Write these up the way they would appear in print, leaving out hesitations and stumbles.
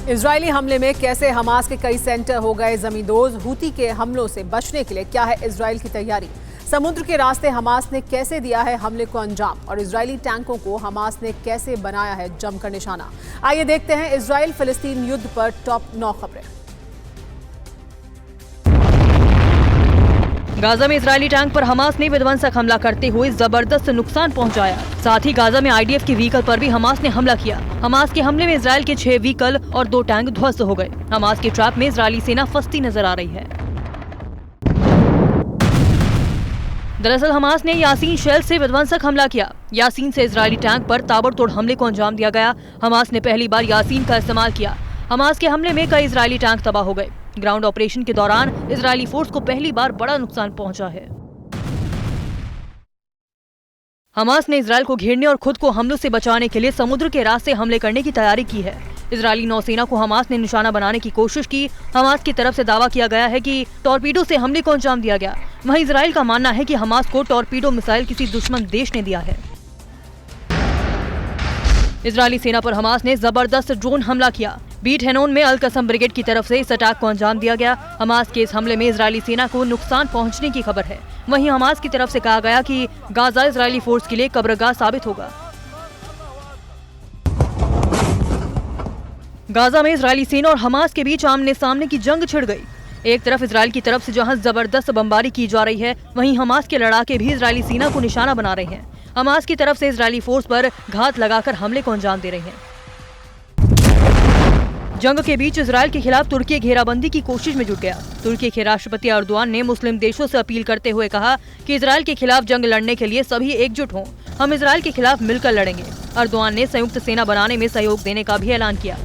Israeli हमले में कैसे हमास के कई सेंटर हो गए जमींदोज। हूती के हमलों से बचने के लिए क्या है इजरायल की तैयारी। समुद्र के रास्ते हमास ने कैसे दिया है हमले को अंजाम और इजरायली टैंकों को हमास ने कैसे बनाया है जमकर निशाना। आइए देखते हैं इजरायल फिलिस्तीन युद्ध पर टॉप 9 खबरें। गाजा में इजरायली टैंक पर हमास ने विध्वंसक हमला करते हुए जबरदस्त नुकसान पहुंचाया। साथ ही गाजा में आईडीएफ के व्हीकल पर भी हमास ने हमला किया। हमास के हमले में इजरायल के 6 व्हीकल और 2 टैंक ध्वस्त हो गए। हमास के ट्रैप में इजरायली सेना फंसती नजर आ रही है। दरअसल हमास ने यासीन शेल से विध्वंसक हमला किया। यासीन से इजरायली टैंक पर ताबड़तोड़ हमले को अंजाम दिया गया। हमास ने पहली बार यासीन का इस्तेमाल किया। हमास के हमले में कई इजरायली टैंक तबाह हो गए। ग्राउंड ऑपरेशन के दौरान इजरायली फोर्स को पहली बार बड़ा नुकसान पहुंचा है। हमास ने इजरायल को घेरने और खुद को हमलों से बचाने के लिए समुद्र के रास्ते हमले करने की तैयारी की है। इजरायली नौसेना को हमास ने निशाना बनाने की कोशिश की। हमास की तरफ से दावा किया गया है कि टॉर्पीडो से हमले को अंजाम दिया गया। वहीं इजरायल का मानना है कि हमास को टॉर्पीडो मिसाइल किसी दुश्मन देश ने दिया है। इजरायली सेना पर हमास ने जबरदस्त ड्रोन हमला किया। बीट हेनोन में अल कसम ब्रिगेड की तरफ से इस अटैक को अंजाम दिया गया। हमास के इस हमले में इजरायली सेना को नुकसान पहुंचने की खबर है। वहीं हमास की तरफ से कहा गया कि गाजा इजरायली फोर्स के लिए कब्रगाह साबित होगा। गाजा में इजरायली सेना और हमास के बीच आमने सामने की जंग छिड़ गई। एक तरफ इजरायल की तरफ से जहां जबरदस्त बमबारी की जा रही है, वहीं हमास के लड़ाके भी इजरायली सेना को निशाना बना रहे हैं। हमास की तरफ से इजरायली फोर्स पर घात लगाकर हमले को अंजाम दे रहे हैं। जंग के बीच इजरायल के खिलाफ तुर्की घेराबंदी की कोशिश में जुट गया। तुर्की के राष्ट्रपति अर्दोआन ने मुस्लिम देशों से अपील करते हुए कहा कि इजरायल के खिलाफ जंग लड़ने के लिए सभी एकजुट हों। हम इजरायल के खिलाफ मिलकर लड़ेंगे। अर्दोआन ने संयुक्त सेना बनाने में सहयोग देने का भी ऐलान किया।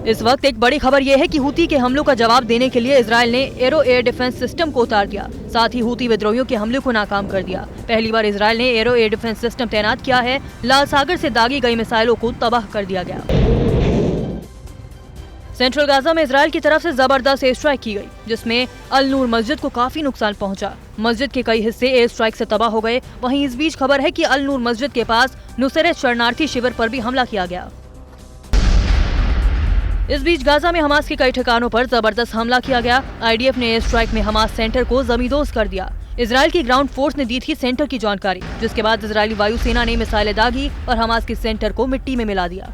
इस वक्त एक बड़ी खबर यह है कि हूती के हमलों का जवाब देने के लिए इजरायल ने एरो एयर डिफेंस सिस्टम को उतार दिया। साथ ही हूती विद्रोहियों के हमले को नाकाम कर दिया। पहली बार इजरायल ने एरो एयर डिफेंस सिस्टम तैनात किया है। लाल सागर से दागी गई मिसाइलों को तबाह कर दिया गया। सेंट्रल गाजा में इजरायल की तरफ से जबरदस्त एयर स्ट्राइक की गई, जिसमें अल नूर मस्जिद को काफी नुकसान पहुंचा। मस्जिद के कई हिस्से एयर स्ट्राइक से तबाह हो गए। वहीं इस बीच खबर है कि अल नूर मस्जिद के पास नुसैरत शरणार्थी शिविर पर भी हमला किया गया। इस बीच गाजा में हमास के कई ठिकानों पर जबरदस्त हमला किया गया। आईडीएफ ने एयर स्ट्राइक में हमास सेंटर को जमींदोज कर दिया। इजरायल की ग्राउंड फोर्स ने दी थी सेंटर की जानकारी, जिसके बाद इजरायली वायुसेना ने मिसाइलें दागी और हमास के सेंटर को मिट्टी में मिला दिया।